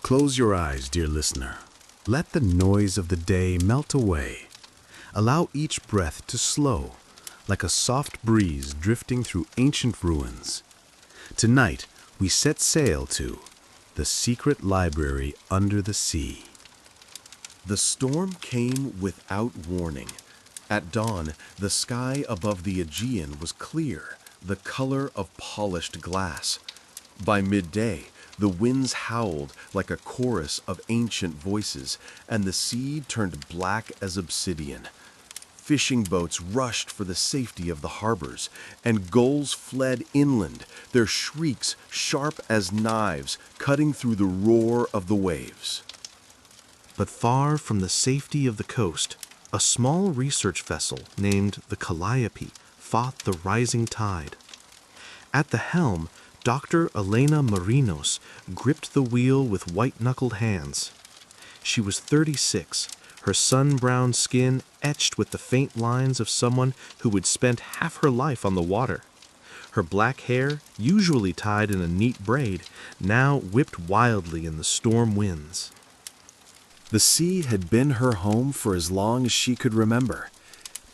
Close your eyes, dear listener. Let the noise of the day melt away. Allow each breath to slow, like a soft breeze drifting through ancient ruins. Tonight, we set sail to the secret library under the sea. The storm came without warning. At dawn, the sky above the Aegean was clear, the color of polished glass. By midday, the winds howled like a chorus of ancient voices, and the sea turned black as obsidian. Fishing boats rushed for the safety of the harbors, and gulls fled inland, their shrieks sharp as knives cutting through the roar of the waves. But far from the safety of the coast, a small research vessel named the Calliope fought the rising tide. At the helm, Dr. Elena Marinos gripped the wheel with white-knuckled hands. She was 36, her sun-brown skin etched with the faint lines of someone who had spent half her life on the water. Her black hair, usually tied in a neat braid, now whipped wildly in the storm winds. The sea had been her home for as long as she could remember,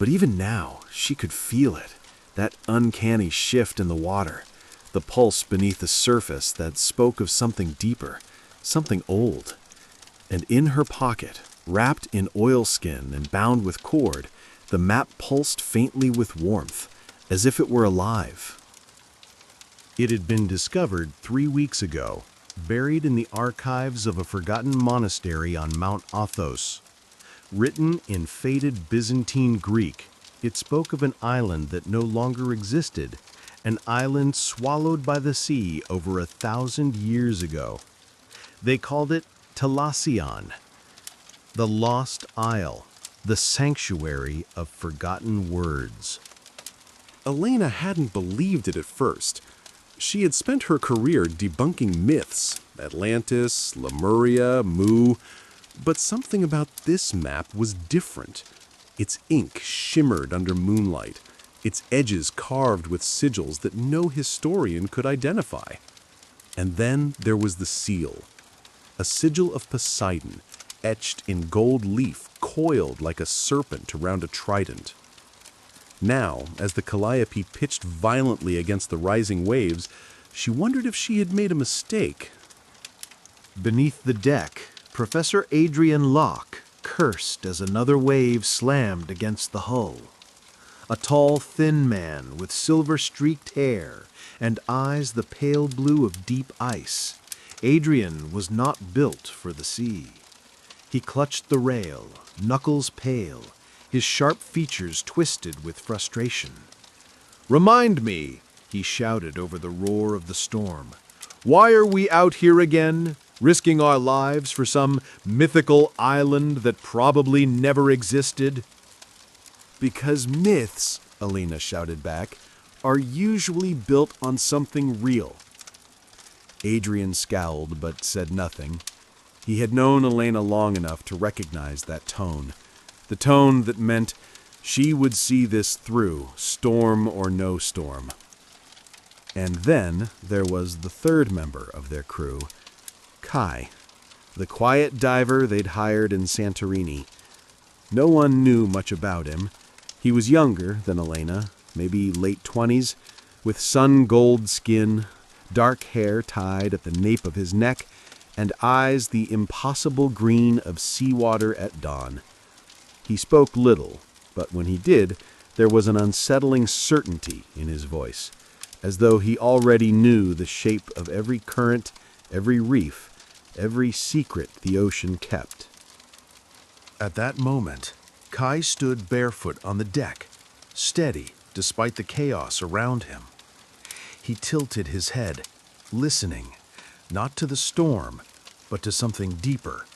but even now she could feel it, that uncanny shift in the water, the pulse beneath the surface that spoke of something deeper, something old. And in her pocket, wrapped in oilskin and bound with cord, the map pulsed faintly with warmth, as if it were alive. It had been discovered 3 weeks ago, buried in the archives of a forgotten monastery on Mount Athos. Written in faded Byzantine Greek, it spoke of an island that no longer existed, an island swallowed by the sea over 1,000 years ago. They called it Thalassion, the Lost Isle, the sanctuary of forgotten words. Elena hadn't believed it at first. She had spent her career debunking myths, Atlantis, Lemuria, Mu, but something about this map was different. Its ink shimmered under moonlight, its edges carved with sigils that no historian could identify. And then there was the seal, a sigil of Poseidon, etched in gold leaf, coiled like a serpent around a trident. Now, as the Calliope pitched violently against the rising waves, she wondered if she had made a mistake. Beneath the deck, Professor Adrian Locke cursed as another wave slammed against the hull. A tall, thin man with silver-streaked hair and eyes the pale blue of deep ice, Adrian was not built for the sea. He clutched the rail, knuckles pale, his sharp features twisted with frustration. "Remind me," he shouted over the roar of the storm, "why are we out here again, risking our lives for some mythical island that probably never existed?" "Because myths," Elena shouted back, "are usually built on something real." Adrian scowled but said nothing. He had known Elena long enough to recognize that tone, the tone that meant she would see this through, storm or no storm. And then there was the third member of their crew, Kai, the quiet diver they'd hired in Santorini. No one knew much about him. He was younger than Elena, maybe late 20s, with sun-gold skin, dark hair tied at the nape of his neck, and eyes the impossible green of seawater at dawn. He spoke little, but when he did, there was an unsettling certainty in his voice, as though he already knew the shape of every current, every reef, every secret the ocean kept. At that moment, Kai stood barefoot on the deck, steady despite the chaos around him. He tilted his head, listening, not to the storm, but to something deeper,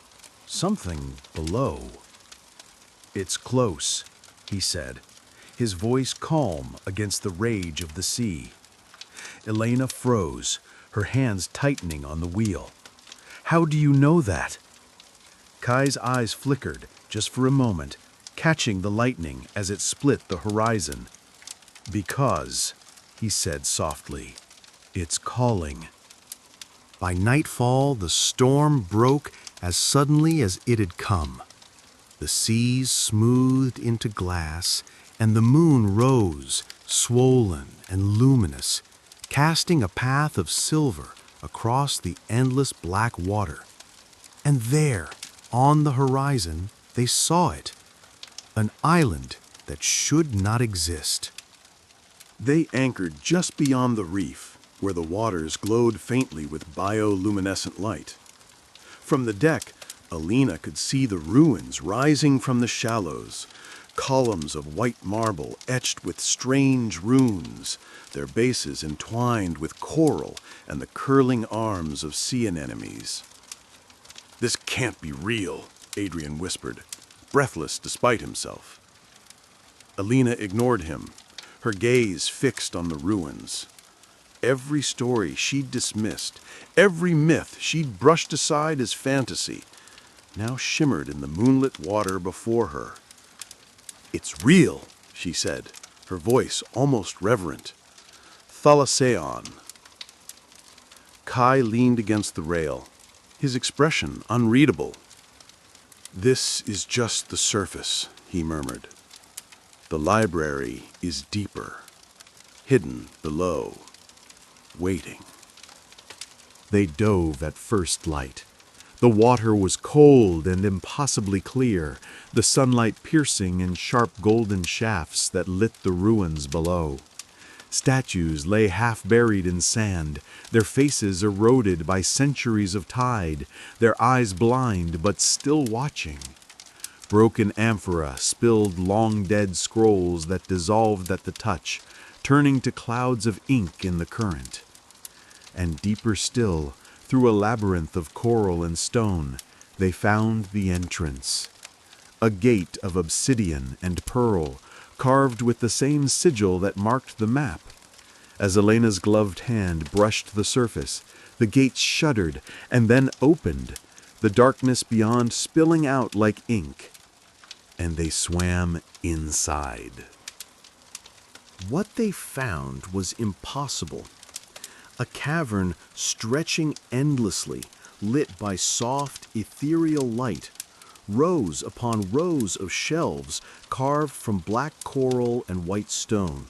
something below. "It's close," he said, his voice calm against the rage of the sea. Elena froze, her hands tightening on the wheel. "How do you know that?" Kai's eyes flickered, just for a moment, catching the lightning as it split the horizon. "Because," he said softly, "it's calling." By nightfall, the storm broke as suddenly as it had come. The seas smoothed into glass, and the moon rose, swollen and luminous, casting a path of silver across the endless black water. And there, on the horizon, they saw it, an island that should not exist. They anchored just beyond the reef, where the waters glowed faintly with bioluminescent light. From the deck, Alina could see the ruins rising from the shallows, columns of white marble etched with strange runes, their bases entwined with coral and the curling arms of sea anemones. "This can't be real," Adrian whispered, breathless despite himself. Alina ignored him, her gaze fixed on the ruins. Every story she'd dismissed, every myth she'd brushed aside as fantasy, now shimmered in the moonlit water before her. "It's real," she said, her voice almost reverent. "Thalaseon." Kai leaned against the rail, his expression unreadable. "This is just the surface," he murmured. "The library is deeper, hidden below, waiting." They dove at first light. The water was cold and impossibly clear, the sunlight piercing in sharp golden shafts that lit the ruins below. Statues lay half buried in sand, their faces eroded by centuries of tide, their eyes blind but still watching. Broken amphora spilled long-dead scrolls that dissolved at the touch, turning to clouds of ink in the current. And deeper still, through a labyrinth of coral and stone, they found the entrance. A gate of obsidian and pearl, carved with the same sigil that marked the map. As Elena's gloved hand brushed the surface, the gate shuddered and then opened, the darkness beyond spilling out like ink. And they swam inside. What they found was impossible. A cavern stretching endlessly, lit by soft, ethereal light, rows upon rows of shelves carved from black coral and white stone,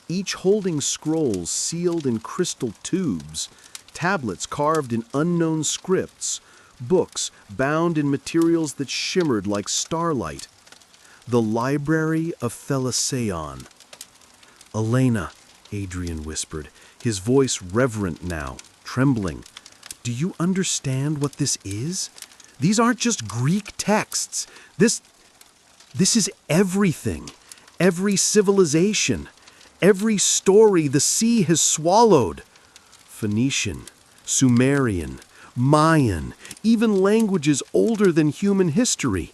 each holding scrolls sealed in crystal tubes, tablets carved in unknown scripts, books bound in materials that shimmered like starlight. The Library of Thalaseon. "Elena," Adrian whispered, his voice reverent now, trembling. "Do you understand what this is? These aren't just Greek texts. This is everything. Every civilization. Every story the sea has swallowed. Phoenician, Sumerian, Mayan, even languages older than human history,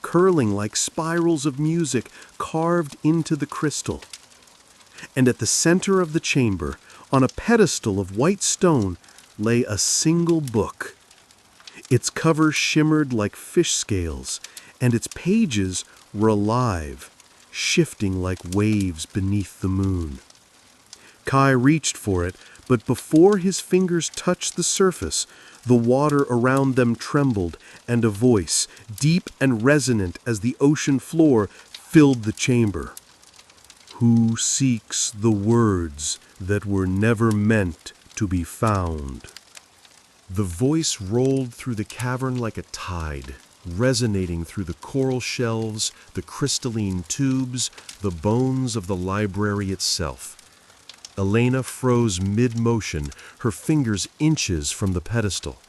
curling like spirals of music carved into the crystal. And at the center of the chamber, on a pedestal of white stone, lay a single book. Its cover shimmered like fish scales, and its pages were alive, shifting like waves beneath the moon. Kai reached for it, but before his fingers touched the surface, the water around them trembled, and a voice, deep and resonant as the ocean floor, filled the chamber. "Who seeks the words that were never meant to be found?" The voice rolled through the cavern like a tide, resonating through the coral shelves, the crystalline tubes, the bones of the library itself. Elena froze mid-motion, her fingers inches from the pedestal.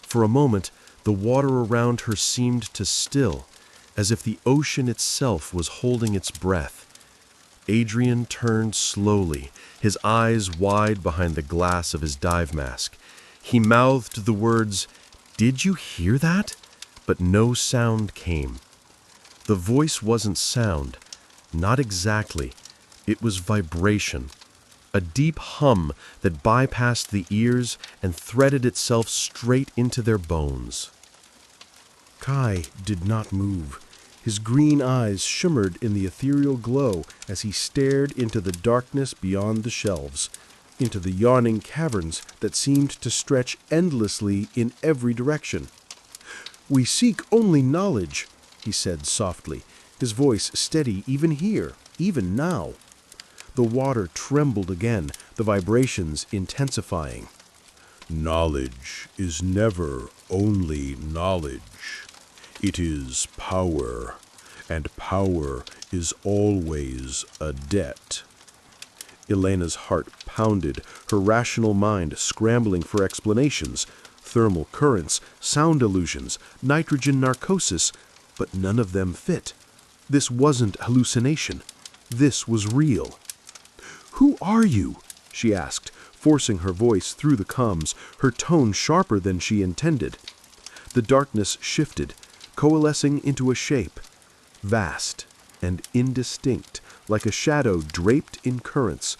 For a moment, the water around her seemed to still, as if the ocean itself was holding its breath. Adrian turned slowly, his eyes wide behind the glass of his dive mask. He mouthed the words, "Did you hear that?" But no sound came. The voice wasn't sound, not exactly. It was vibration, a deep hum that bypassed the ears and threaded itself straight into their bones. Kai did not move. His green eyes shimmered in the ethereal glow as he stared into the darkness beyond the shelves. into the yawning caverns that seemed to stretch endlessly in every direction. "We seek only knowledge," he said softly, his voice steady even here, even now. The water trembled again, the vibrations intensifying. "Knowledge is never only knowledge. It is power, and power is always a debt." Elena's heart pounded, her rational mind scrambling for explanations. Thermal currents, sound illusions, nitrogen narcosis, but none of them fit. This wasn't hallucination. This was real. "Who are you?" she asked, forcing her voice through the comms, her tone sharper than she intended. The darkness shifted, coalescing into a shape, vast and indistinct, like a shadow draped in currents.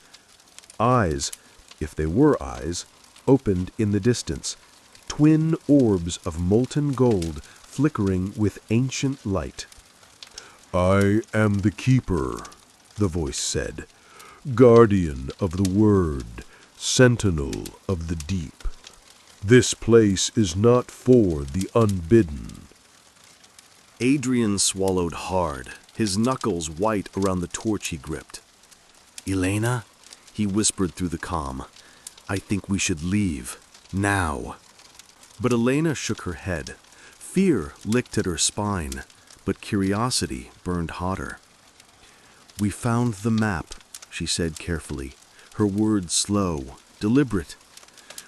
Eyes, if they were eyes, opened in the distance, twin orbs of molten gold flickering with ancient light. "I am the Keeper," the voice said, "guardian of the Word, sentinel of the deep. This place is not for the unbidden." Adrian swallowed hard, his knuckles white around the torch he gripped. "Elena," he whispered through the comm, "I think we should leave. Now." But Elena shook her head. Fear licked at her spine, but curiosity burned hotter. "We found the map," she said carefully, her words slow, deliberate.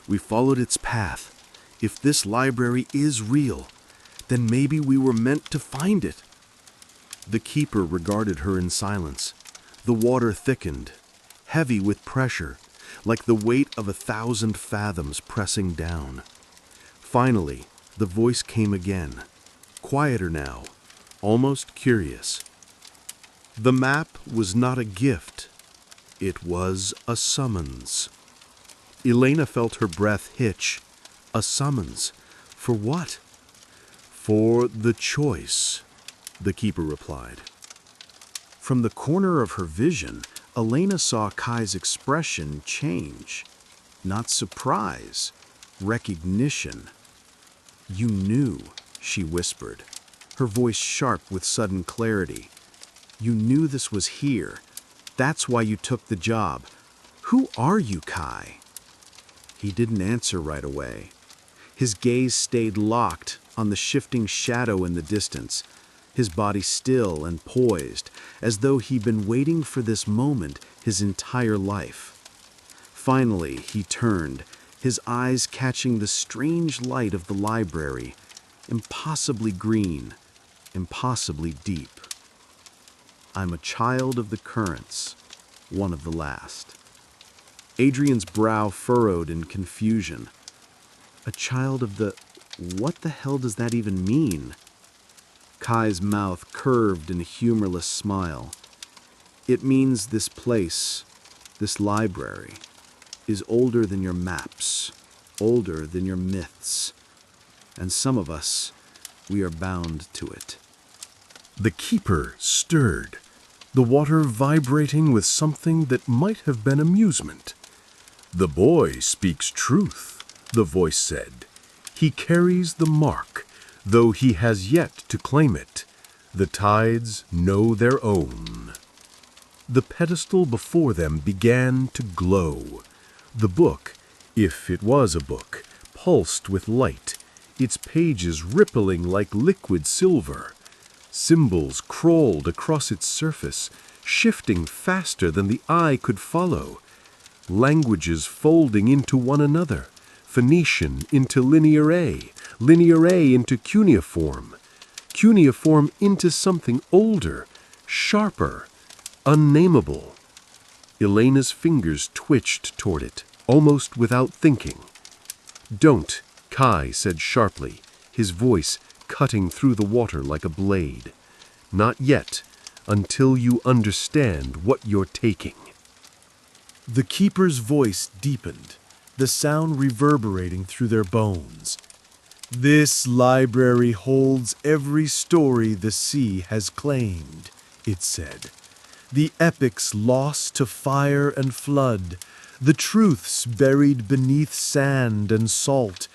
"We followed its path. If this library is real, then maybe we were meant to find it." The Keeper regarded her in silence. The water thickened, heavy with pressure, like the weight of 1,000 fathoms pressing down. Finally, the voice came again, quieter now, almost curious. The map was not a gift. It was a summons. Elena felt her breath hitch. A summons. For what? "For the choice," the Keeper replied. From the corner of her vision, Elena saw Kai's expression change. Not surprise, recognition. "You knew," she whispered, her voice sharp with sudden clarity. "You knew this was here. That's why you took the job. Who are you, Kai?" He didn't answer right away. His gaze stayed locked on the shifting shadow in the distance, his body still and poised, as though he'd been waiting for this moment his entire life. Finally, he turned, his eyes catching the strange light of the library, impossibly green, impossibly deep. "I'm a child of the currents," one of the last. Adrian's brow furrowed in confusion. A child of the... What the hell does that even mean? Kai's mouth curved in a humorless smile. "It means this place, this library, is older than your maps, older than your myths. And some of us, we are bound to it." The Keeper stirred, the water vibrating with something that might have been amusement. "The boy speaks truth," the voice said. "He carries the mark, though he has yet to claim it. The tides know their own." The pedestal before them began to glow. The book, if it was a book, pulsed with light, its pages rippling like liquid silver. Symbols crawled across its surface, shifting faster than the eye could follow. Languages folding into one another, Phoenician into Linear A, Linear A into cuneiform, cuneiform into something older, sharper, unnameable. Elena's fingers twitched toward it, almost without thinking. "Don't," Kai said sharply, his voice cutting through the water like a blade. "Not yet, until you understand what you're taking." The Keeper's voice deepened, the sound reverberating through their bones. "This library holds every story the sea has claimed," it said. "The epics lost to fire and flood, the truths buried beneath sand and salt,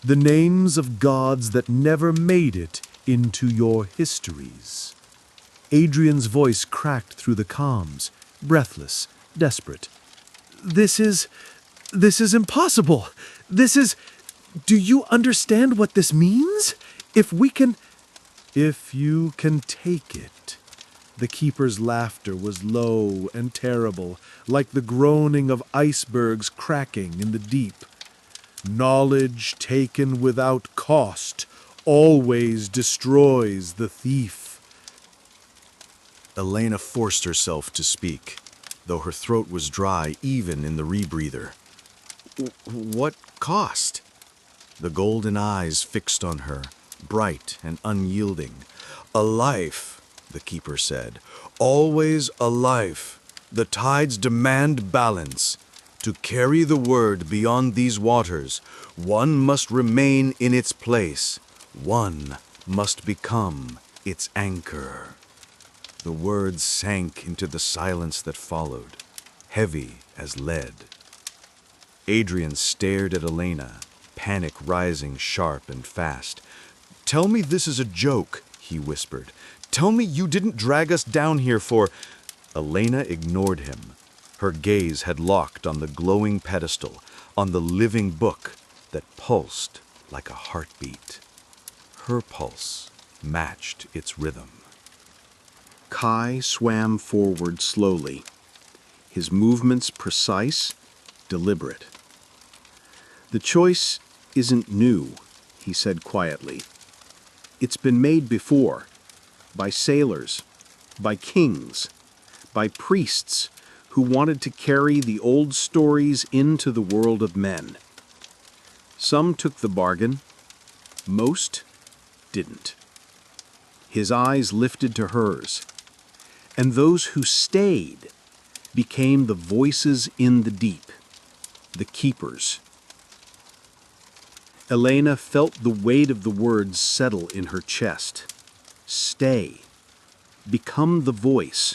the names of gods that never made it into your histories. Adrian's voice cracked through the calms, breathless, desperate. This is impossible. Do you understand what this means? If you can take it. The keeper's laughter was low and terrible, like the groaning of icebergs cracking in the deep. Knowledge taken without cost always destroys the thief. Elena forced herself to speak, though her throat was dry even in the rebreather. What cost? The golden eyes fixed on her, bright and unyielding. A life, the keeper said. Always a life. The tides demand balance. To carry the word beyond these waters, one must remain in its place. One must become its anchor. The words sank into the silence that followed, heavy as lead. Adrian stared at Elena, panic rising sharp and fast. "Tell me this is a joke," he whispered. "Tell me you didn't drag us down here for—" Elena ignored him. Her gaze had locked on the glowing pedestal, on the living book that pulsed like a heartbeat. Her pulse matched its rhythm. Kai swam forward slowly, his movements precise, deliberate. "The choice isn't new," he said quietly. "It's been made before, by sailors, by kings, by priests who wanted to carry the old stories into the world of men. Some took the bargain, most didn't." His eyes lifted to hers, and those who stayed became the voices in the deep, the keepers. Elena felt the weight of the words settle in her chest. Stay. Become the voice.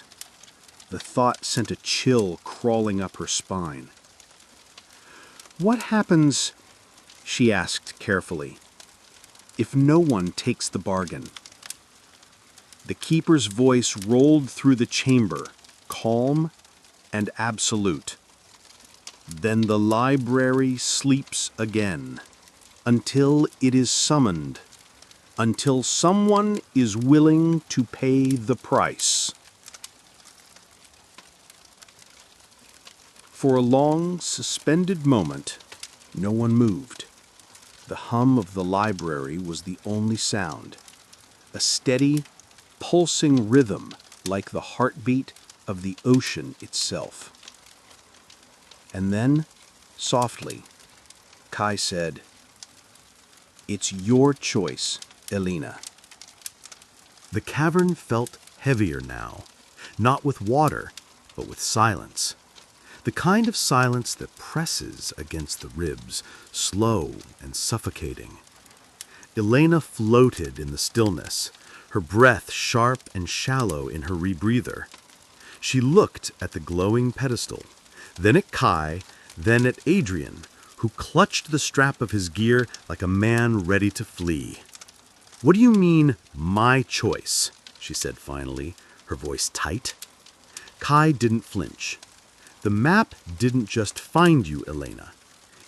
The thought sent a chill crawling up her spine. "What happens," she asked carefully, "if no one takes the bargain?" The keeper's voice rolled through the chamber, calm and absolute. "Then the library sleeps again, until it is summoned, until someone is willing to pay the price." For a long, suspended moment, no one moved. The hum of the library was the only sound, a steady, pulsing rhythm like the heartbeat of the ocean itself. And then, softly, Kai said, "It's your choice, Elena." The cavern felt heavier now, not with water, but with silence. The kind of silence that presses against the ribs, slow and suffocating. Elena floated in the stillness, her breath sharp and shallow in her rebreather. She looked at the glowing pedestal, then at Kai, then at Adrian, who clutched the strap of his gear like a man ready to flee. "What do you mean, my choice?" she said finally, her voice tight. Kai didn't flinch. "The map didn't just find you, Elena.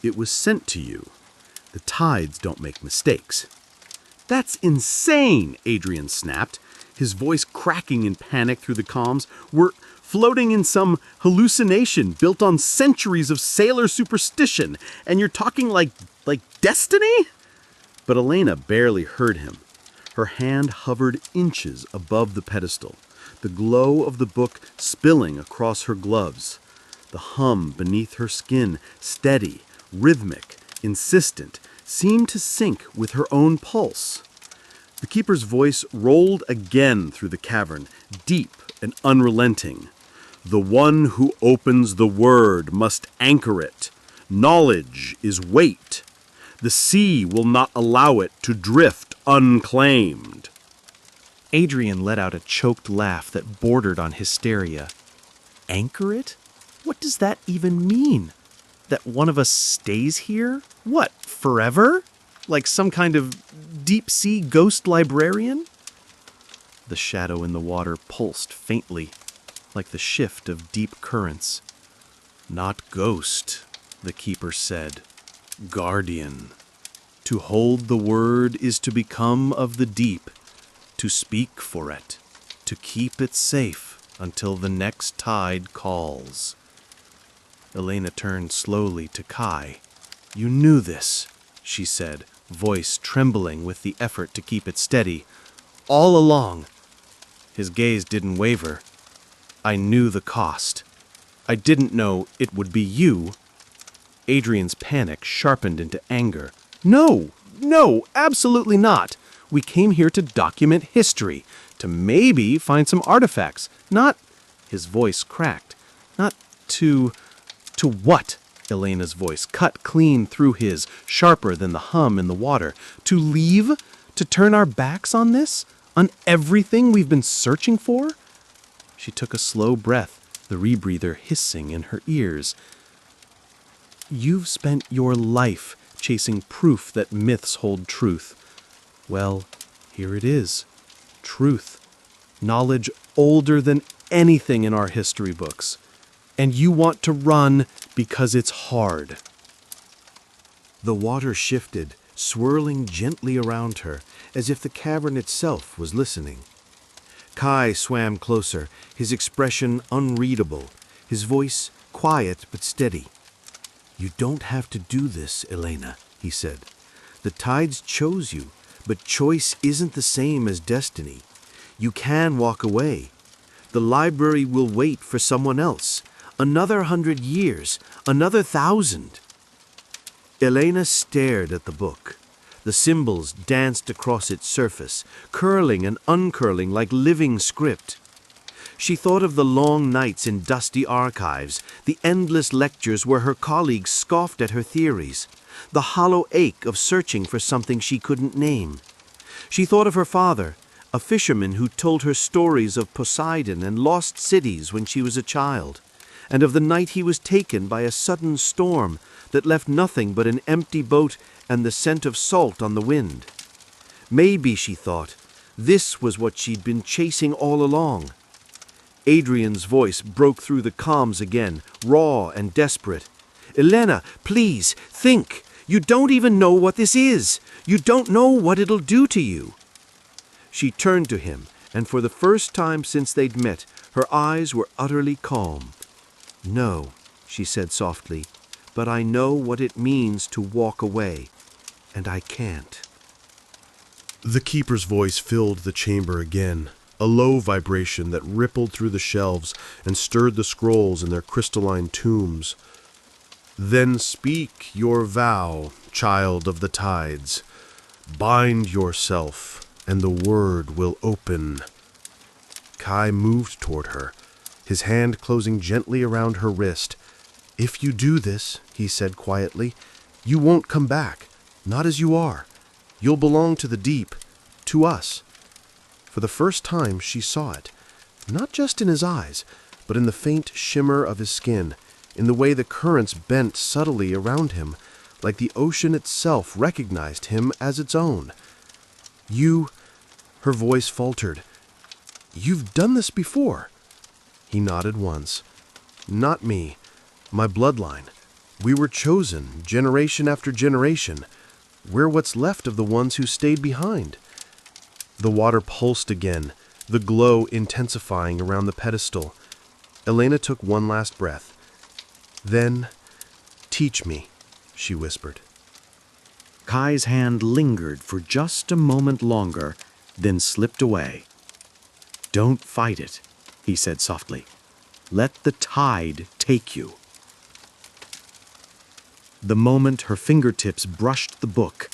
It was sent to you. The tides don't make mistakes." "That's insane," Adrian snapped, his voice cracking in panic through the calms. "We're floating in some hallucination built on centuries of sailor superstition, and you're talking like destiny?" But Elena barely heard him. Her hand hovered inches above the pedestal, the glow of the book spilling across her gloves, the hum beneath her skin, steady, rhythmic, insistent, seemed to sync with her own pulse. The keeper's voice rolled again through the cavern, deep and unrelenting. "The one who opens the word must anchor it. Knowledge is weight. The sea will not allow it to drift unclaimed." Adrian let out a choked laugh that bordered on hysteria. "Anchor it? What does that even mean?" That one of us stays here? What, forever? Like some kind of deep-sea ghost librarian? The shadow in the water pulsed faintly, like the shift of deep currents. Not ghost, the keeper said. Guardian. To hold the word is to become of the deep, to speak for it, to keep it safe until the next tide calls. Elena turned slowly to Kai. You knew this, she said, voice trembling with the effort to keep it steady. All along. His gaze didn't waver. I knew the cost. I didn't know it would be you. Adrian's panic sharpened into anger. No, absolutely not. We came here to document history, to maybe find some artifacts, not, his voice cracked, not to what? Elena's voice cut clean through his, sharper than the hum in the water. To leave? To turn our backs on this? On everything we've been searching for? She took a slow breath, the rebreather hissing in her ears. You've spent your life chasing proof that myths hold truth. Well, here it is. Truth. Knowledge older than anything in our history books. And you want to run because it's hard. The water shifted, swirling gently around her, as if the cavern itself was listening. Kai swam closer, his expression unreadable, his voice quiet but steady. You don't have to do this, Elena, he said. The tides chose you, but choice isn't the same as destiny. You can walk away. The library will wait for someone else. Another 100 years, another 1,000. Elena stared at the book. The symbols danced across its surface, curling and uncurling like living script. She thought of the long nights in dusty archives, the endless lectures where her colleagues scoffed at her theories, the hollow ache of searching for something she couldn't name. She thought of her father, a fisherman who told her stories of Poseidon and lost cities when she was a child, and of the night he was taken by a sudden storm that left nothing but an empty boat and the scent of salt on the wind. Maybe, she thought, this was what she'd been chasing all along. Adrian's voice broke through the calms again, raw and desperate. Elena, please, think. You don't even know what this is. You don't know what it'll do to you. She turned to him, and for the first time since they'd met, her eyes were utterly calm. No, she said softly, but I know what it means to walk away, and I can't. The keeper's voice filled the chamber again, a low vibration that rippled through the shelves and stirred the scrolls in their crystalline tombs. Then speak your vow, child of the tides. Bind yourself, and the word will open. Kai moved toward her, his hand closing gently around her wrist. If you do this, he said quietly, you won't come back, not as you are. You'll belong to the deep, to us. For the first time she saw it, not just in his eyes, but in the faint shimmer of his skin, in the way the currents bent subtly around him, like the ocean itself recognized him as its own. You, her voice faltered, you've done this before. He nodded once. Not me, my bloodline. We were chosen, generation after generation. We're what's left of the ones who stayed behind. The water pulsed again, the glow intensifying around the pedestal. Elena took one last breath. Then, teach me, she whispered. Kai's hand lingered for just a moment longer, then slipped away. Don't fight it, he said softly. Let the tide take you. The moment her fingertips brushed the book,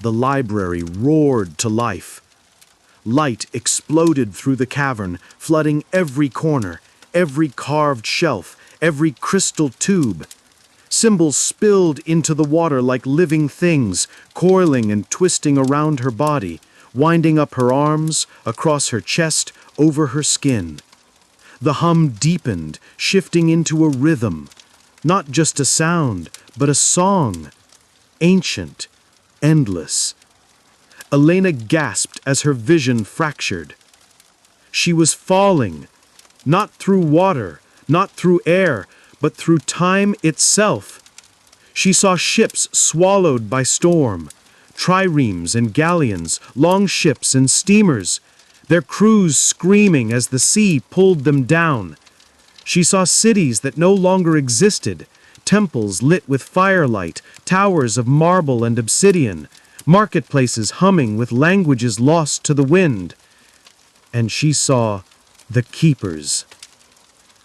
the library roared to life. Light exploded through the cavern, flooding every corner, every carved shelf, every crystal tube. Symbols spilled into the water like living things, coiling and twisting around her body, winding up her arms, across her chest, over her skin. The hum deepened, shifting into a rhythm. Not just a sound, but a song. Ancient, endless. Elena gasped as her vision fractured. She was falling, not through water, not through air, but through time itself. She saw ships swallowed by storm, triremes and galleons, longships and steamers, their crews screaming as the sea pulled them down. She saw cities that no longer existed, temples lit with firelight, towers of marble and obsidian, marketplaces humming with languages lost to the wind. And she saw the keepers.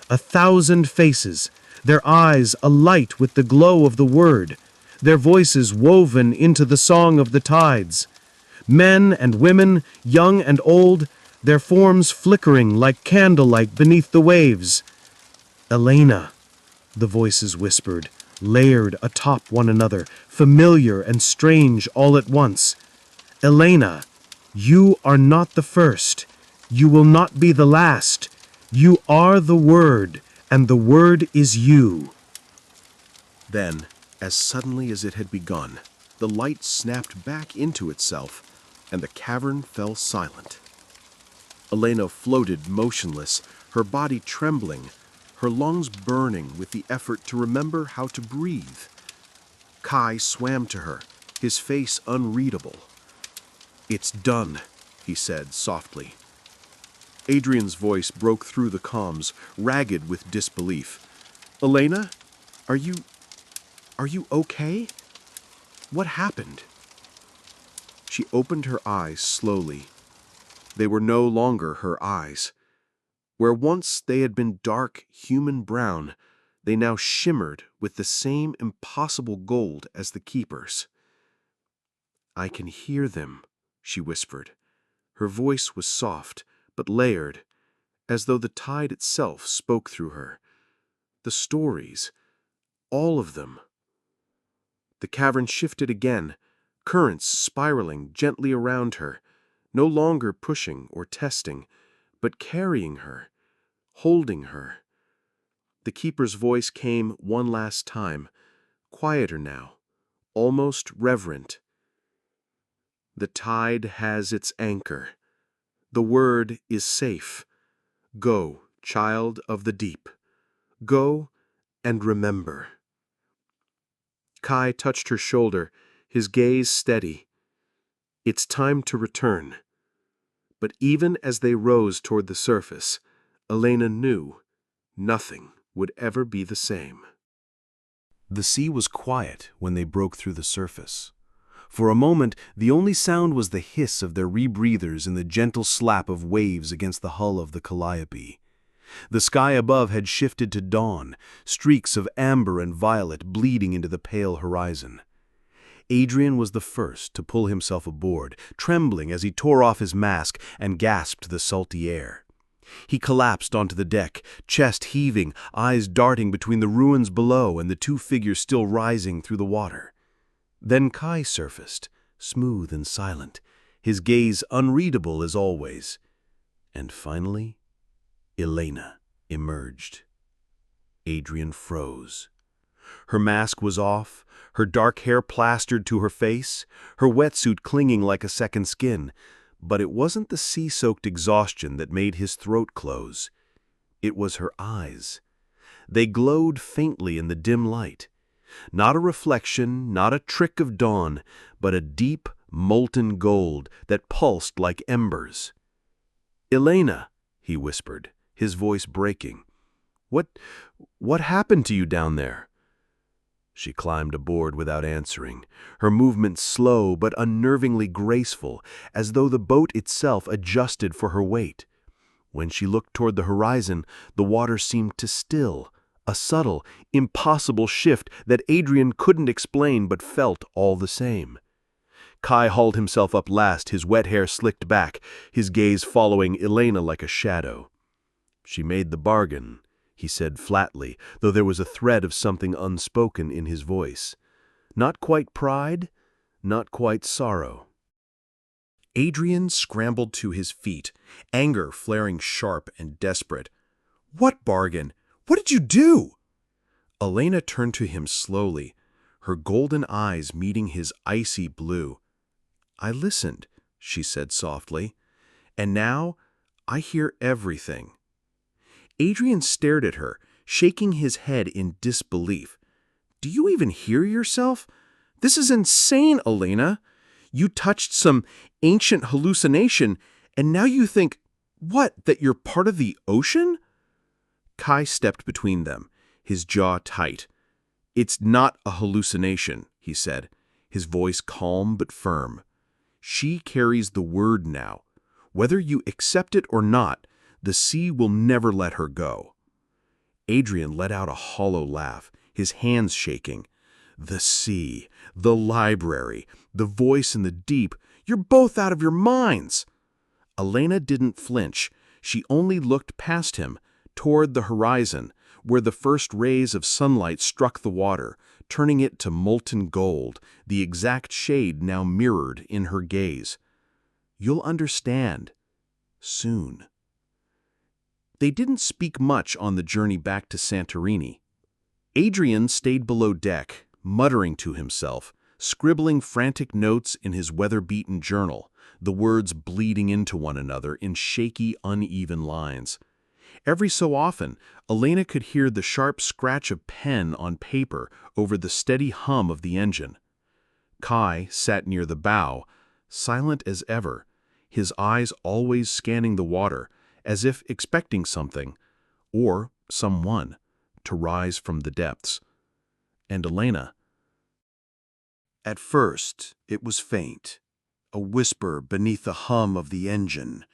1,000 faces, their eyes alight with the glow of the word, their voices woven into the song of the tides. Men and women, young and old, their forms flickering like candlelight beneath the waves. Elena, the voices whispered, layered atop one another, familiar and strange all at once. Elena, you are not the first. You will not be the last. You are the Word, and the Word is you. Then, as suddenly as it had begun, the light snapped back into itself, and the cavern fell silent. Elena floated motionless, her body trembling, her lungs burning with the effort to remember how to breathe. Kai swam to her, his face unreadable. "It's done," he said softly. Adrian's voice broke through the calms, ragged with disbelief. "Elena, are you okay? What happened?" She opened her eyes slowly. They were no longer her eyes. Where once they had been dark, human brown, they now shimmered with the same impossible gold as the keepers. "I can hear them," she whispered. Her voice was soft, but layered, as though the tide itself spoke through her. The stories, all of them. The cavern shifted again, currents spiraling gently around her, no longer pushing or testing, but carrying her, holding her. The keeper's voice came one last time, quieter now, almost reverent. "The tide has its anchor. The word is safe. Go, child of the deep. Go and remember." Kai touched her shoulder, his gaze steady. "It's time to return." But even as they rose toward the surface, Elena knew nothing would ever be the same. The sea was quiet when they broke through the surface. For a moment, the only sound was the hiss of their rebreathers and the gentle slap of waves against the hull of the calliope. The sky above had shifted to dawn, streaks of amber and violet bleeding into the pale horizon. Adrian was the first to pull himself aboard, trembling as he tore off his mask and gasped the salty air. He collapsed onto the deck, chest heaving, eyes darting between the ruins below and the two figures still rising through the water. Then Kai surfaced, smooth and silent, his gaze unreadable as always. And finally, Elena emerged. Adrian froze. Her mask was off, her dark hair plastered to her face, her wetsuit clinging like a second skin. But it wasn't the sea-soaked exhaustion that made his throat close. It was her eyes. They glowed faintly in the dim light. Not a reflection, not a trick of dawn, but a deep, molten gold that pulsed like embers. "Elena," he whispered, his voice breaking. What happened to you down there?" She climbed aboard without answering, her movements slow but unnervingly graceful, as though the boat itself adjusted for her weight. When she looked toward the horizon, the water seemed to still, a subtle, impossible shift that Adrian couldn't explain but felt all the same. Kai hauled himself up last, his wet hair slicked back, his gaze following Elena like a shadow. "She made the bargain," he said flatly, though there was a thread of something unspoken in his voice. Not quite pride, not quite sorrow. Adrian scrambled to his feet, anger flaring sharp and desperate. "What bargain? What did you do?" Elena turned to him slowly, her golden eyes meeting his icy blue. "I listened," she said softly, "and now I hear everything." Adrian stared at her, shaking his head in disbelief. "Do you even hear yourself? This is insane, Elena. You touched some ancient hallucination, and now you think, what, that you're part of the ocean?" Kai stepped between them, his jaw tight. "It's not a hallucination," he said, his voice calm but firm. "She carries the word now. Whether you accept it or not, the sea will never let her go." Adrian let out a hollow laugh, his hands shaking. "The sea, the library, the voice in the deep, you're both out of your minds." Elena didn't flinch. She only looked past him, toward the horizon, where the first rays of sunlight struck the water, turning it to molten gold, the exact shade now mirrored in her gaze. "You'll understand. Soon." They didn't speak much on the journey back to Santorini. Adrian stayed below deck, muttering to himself, scribbling frantic notes in his weather-beaten journal, the words bleeding into one another in shaky, uneven lines. Every so often, Elena could hear the sharp scratch of pen on paper over the steady hum of the engine. Kai sat near the bow, silent as ever, his eyes always scanning the water, as if expecting something, or someone, to rise from the depths. And Elena. At first, it was faint, a whisper beneath the hum of the engine,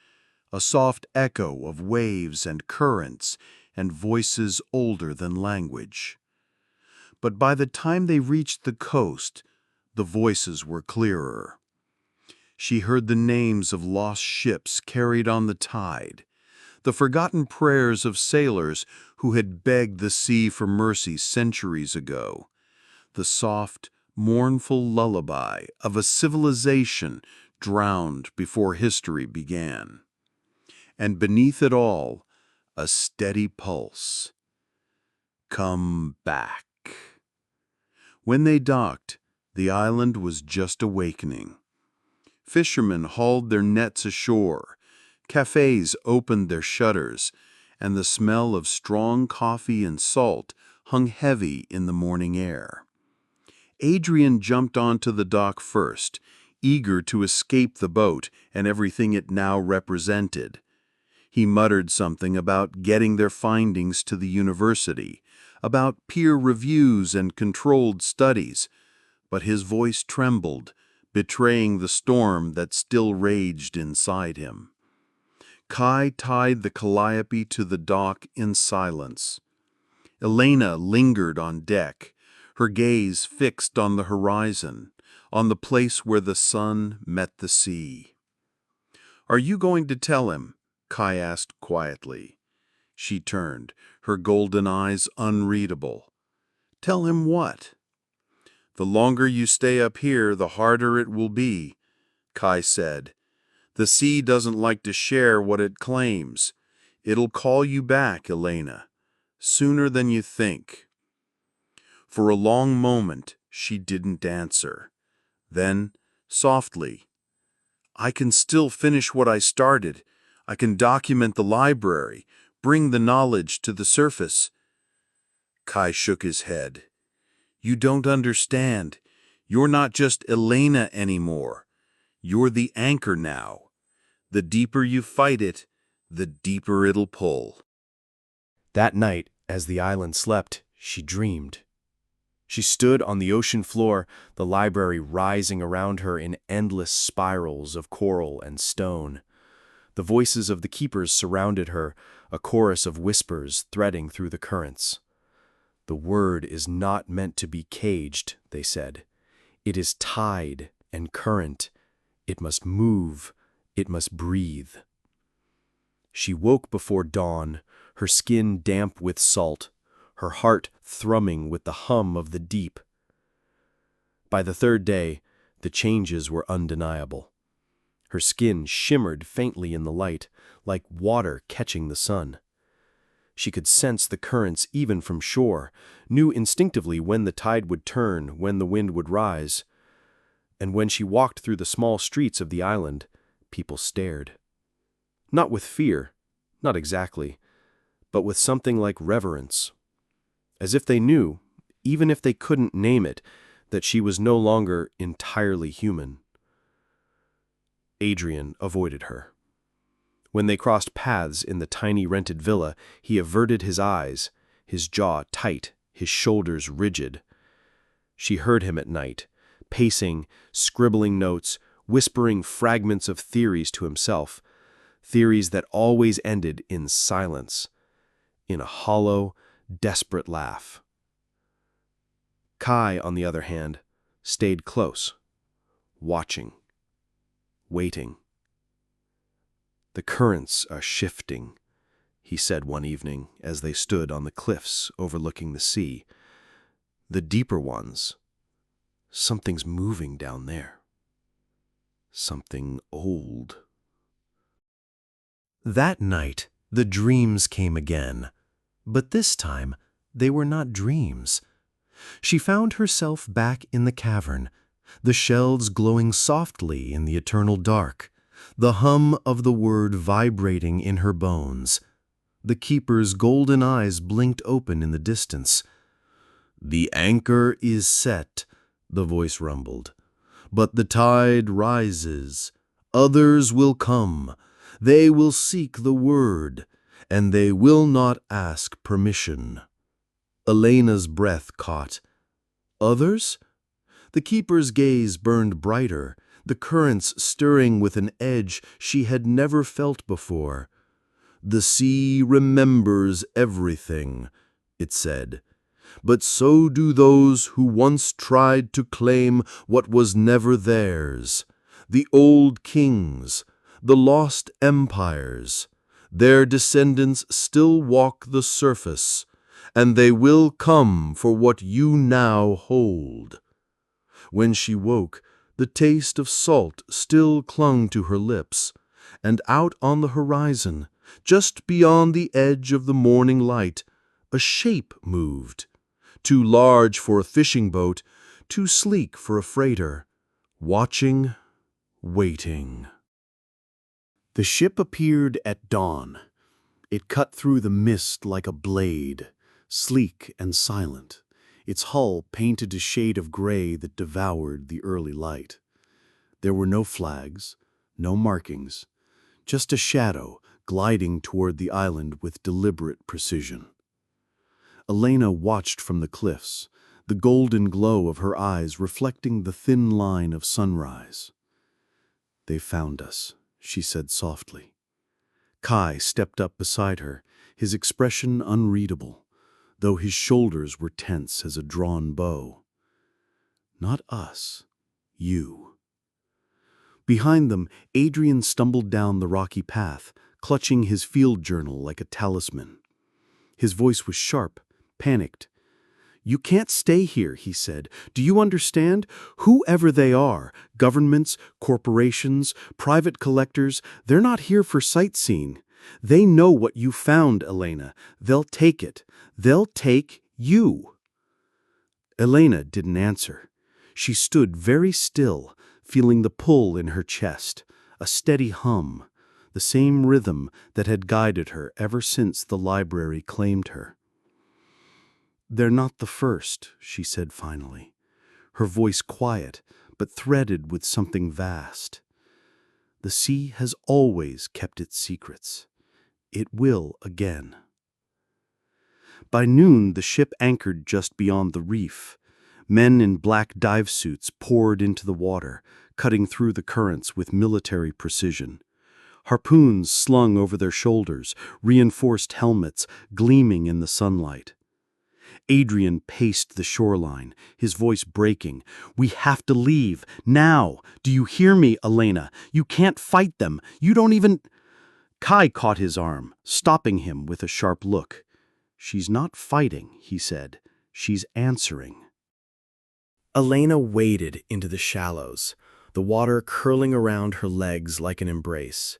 a soft echo of waves and currents and voices older than language. But by the time they reached the coast, the voices were clearer. She heard the names of lost ships carried on the tide, the forgotten prayers of sailors who had begged the sea for mercy centuries ago, the soft, mournful lullaby of a civilization drowned before history began. And beneath it all, a steady pulse. Come back. When they docked, the island was just awakening. Fishermen hauled their nets ashore, cafes opened their shutters, and the smell of strong coffee and salt hung heavy in the morning air. Adrian jumped onto the dock first, eager to escape the boat and everything it now represented. He muttered something about getting their findings to the university, about peer reviews and controlled studies, but his voice trembled, betraying the storm that still raged inside him. Kai tied the calliope to the dock in silence. Elena lingered on deck, her gaze fixed on the horizon, on the place where the sun met the sea. "Are you going to tell him?" Kai asked quietly. She turned, her golden eyes unreadable. "Tell him what?" "The longer you stay up here, the harder it will be," Kai said. "The sea doesn't like to share what it claims. It'll call you back, Elena, sooner than you think." For a long moment, she didn't answer. Then, softly, "I can still finish what I started. I can document the library, bring the knowledge to the surface." Kai shook his head. "You don't understand. You're not just Elena anymore. You're the anchor now. The deeper you fight it, the deeper it'll pull." That night, as the island slept, she dreamed. She stood on the ocean floor, the library rising around her in endless spirals of coral and stone. The voices of the keepers surrounded her, a chorus of whispers threading through the currents. "The word is not meant to be caged," they said. "It is tide and current. It must move. It must breathe." She woke before dawn, her skin damp with salt, her heart thrumming with the hum of the deep. By the third day, the changes were undeniable. Her skin shimmered faintly in the light, like water catching the sun. She could sense the currents even from shore, knew instinctively when the tide would turn, when the wind would rise. And when she walked through the small streets of the island, people stared. Not with fear, not exactly, but with something like reverence. As if they knew, even if they couldn't name it, that she was no longer entirely human. Adrian avoided her. When they crossed paths in the tiny rented villa, he averted his eyes, his jaw tight, his shoulders rigid. She heard him at night, pacing, scribbling notes, whispering fragments of theories to himself, theories that always ended in silence, in a hollow, desperate laugh. Kai, on the other hand, stayed close, watching, waiting. "The currents are shifting," he said one evening as they stood on the cliffs overlooking the sea. "The deeper ones. Something's moving down there. Something old." That night, the dreams came again. But this time, they were not dreams. She found herself back in the cavern, the shells glowing softly in the eternal dark, the hum of the word vibrating in her bones. The keeper's golden eyes blinked open in the distance. "The anchor is set," the voice rumbled. "But the tide rises. Others will come. They will seek the word, and they will not ask permission." Elena's breath caught. "Others?" The keeper's gaze burned brighter, the currents stirring with an edge she had never felt before. "The sea remembers everything," it said. "But so do those who once tried to claim what was never theirs. The old kings, the lost empires. Their descendants still walk the surface, and they will come for what you now hold." When she woke, the taste of salt still clung to her lips, and out on the horizon, just beyond the edge of the morning light, a shape moved. Too large for a fishing boat, too sleek for a freighter. Watching, waiting. The ship appeared at dawn. It cut through the mist like a blade, sleek and silent, its hull painted a shade of gray that devoured the early light. There were no flags, no markings, just a shadow gliding toward the island with deliberate precision. Elena watched from the cliffs, the golden glow of her eyes reflecting the thin line of sunrise. "They found us," she said softly. Kai stepped up beside her, his expression unreadable, though his shoulders were tense as a drawn bow. "Not us, you." Behind them, Adrian stumbled down the rocky path, clutching his field journal like a talisman. His voice was sharp, panicked. "You can't stay here," he said. "Do you understand? Whoever they are, governments, corporations, private collectors, they're not here for sightseeing. They know what you found, Elena. They'll take it. They'll take you." Elena didn't answer. She stood very still, feeling the pull in her chest, a steady hum, the same rhythm that had guided her ever since the library claimed her. "They're not the first," she said finally, her voice quiet but threaded with something vast. "The sea has always kept its secrets. It will again." By noon, the ship anchored just beyond the reef. Men in black dive suits poured into the water, cutting through the currents with military precision. Harpoons slung over their shoulders, reinforced helmets gleaming in the sunlight. Adrian paced the shoreline, his voice breaking. "We have to leave, now! Do you hear me, Elena? You can't fight them. You don't even—" Kai caught his arm, stopping him with a sharp look. "She's not fighting," he said. "She's answering." Elena waded into the shallows, the water curling around her legs like an embrace.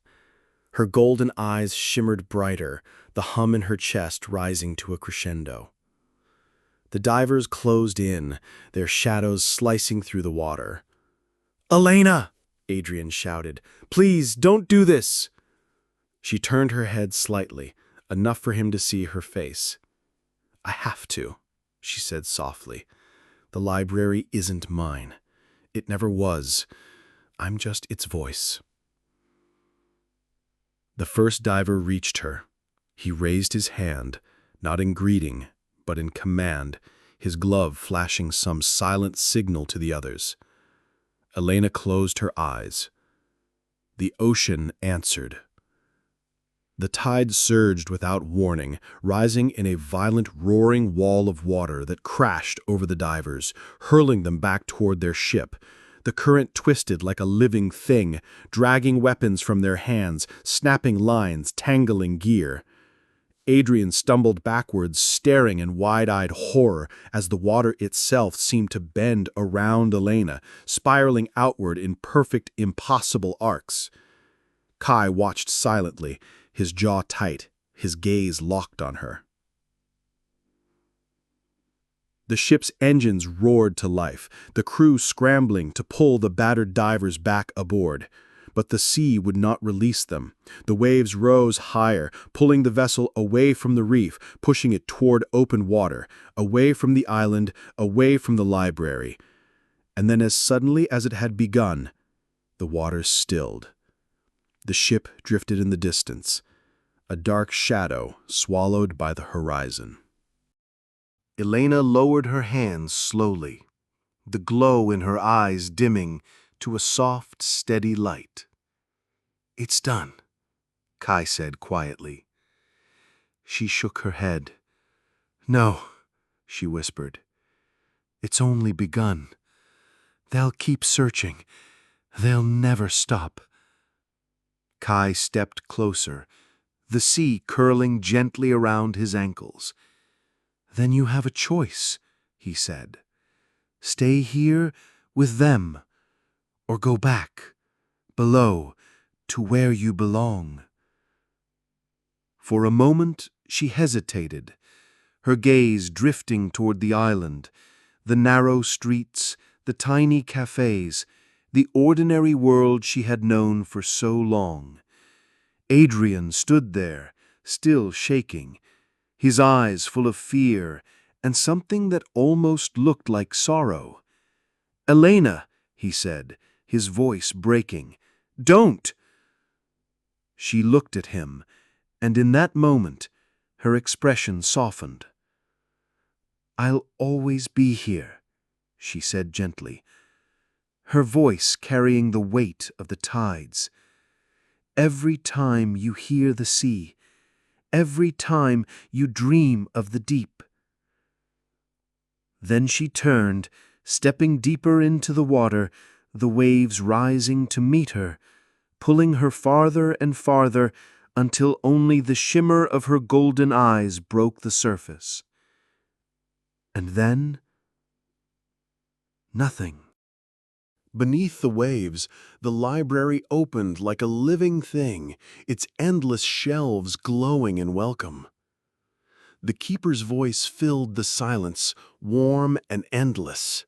Her golden eyes shimmered brighter, the hum in her chest rising to a crescendo. The divers closed in, their shadows slicing through the water. "Elena!" Adrian shouted. "Please, don't do this!" She turned her head slightly, enough for him to see her face. "I have to," she said softly. "The library isn't mine. It never was. I'm just its voice." The first diver reached her. He raised his hand, not in greeting, but in command, his glove flashing some silent signal to the others. Elena closed her eyes. The ocean answered. The tide surged without warning, rising in a violent roaring wall of water that crashed over the divers, hurling them back toward their ship. The current twisted like a living thing, dragging weapons from their hands, snapping lines, tangling gear. Adrian stumbled backwards, staring in wide-eyed horror as the water itself seemed to bend around Elena, spiraling outward in perfect, impossible arcs. Kai watched silently, his jaw tight, his gaze locked on her. The ship's engines roared to life, the crew scrambling to pull the battered divers back aboard. But the sea would not release them. The waves rose higher, pulling the vessel away from the reef, pushing it toward open water, away from the island, away from the library. And then as suddenly as it had begun, the waters stilled. The ship drifted in the distance, a dark shadow swallowed by the horizon. Elena lowered her hands slowly, the glow in her eyes dimming to a soft, steady light. "It's done," Kai said quietly. She shook her head. "No," she whispered. "It's only begun. They'll keep searching. They'll never stop." Kai stepped closer, the sea curling gently around his ankles. "Then you have a choice," he said. "Stay here with them, or go back, below, to where you belong." For a moment she hesitated, her gaze drifting toward the island, the narrow streets, the tiny cafes, the ordinary world she had known for so long. Adrian stood there, still shaking, his eyes full of fear and something that almost looked like sorrow. "Elena," he said, his voice breaking, "don't!" She looked at him, and in that moment, her expression softened. "I'll always be here," she said gently, her voice carrying the weight of the tides. "Every time you hear the sea, every time you dream of the deep." Then she turned, stepping deeper into the water, the waves rising to meet her, pulling her farther and farther until only the shimmer of her golden eyes broke the surface. And then, nothing. Beneath the waves, the library opened like a living thing, its endless shelves glowing in welcome. The keeper's voice filled the silence, warm and endless.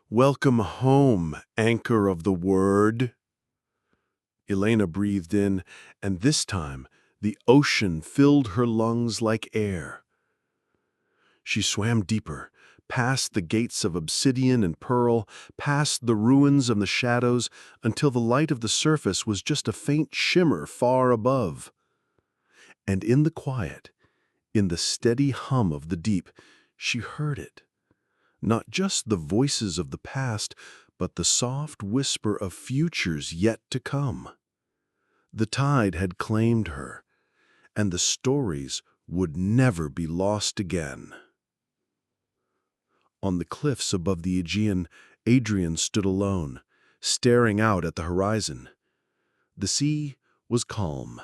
"Welcome home, anchor of the word." Elena breathed in, and this time the ocean filled her lungs like air. She swam deeper, past the gates of obsidian and pearl, past the ruins of the shadows, until the light of the surface was just a faint shimmer far above. And in the quiet, in the steady hum of the deep, she heard it. Not just the voices of the past, but the soft whisper of futures yet to come. The tide had claimed her, and the stories would never be lost again. On the cliffs above the Aegean, Adrian stood alone, staring out at the horizon. The sea was calm,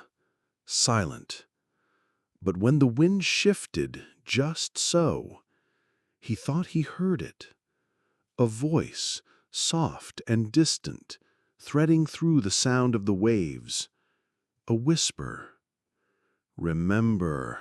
silent. But when the wind shifted just so, he thought he heard it. A voice, soft and distant, threading through the sound of the waves. A whisper. Remember.